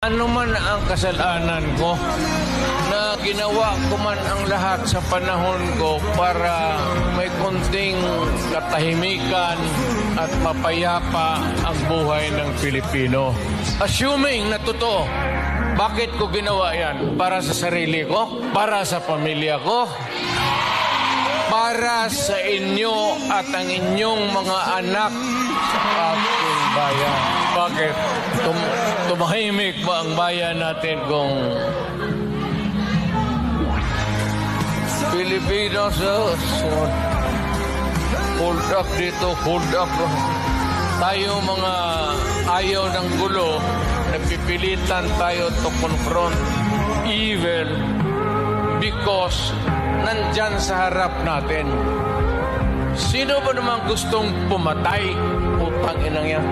Ano man ang kasalanan ko, na ginawa ko man ang lahat sa panahon ko para may konting katahimikan at mapayapa ang buhay ng Pilipino. Assuming na totoo, bakit ko ginawa yan? Para sa sarili ko? Para sa pamilya ko? Para sa inyo at ang inyong mga anak sa ating bayan. Bakit? Tumahimik ba ang bayan natin kung Pilipinos, hold up dito, hold up. Tayo mga ayaw ng gulo, napipilitan tayo to confront evil because nandyan sa harap natin. Sino ba naman gustong pumatay? Utang inang yan.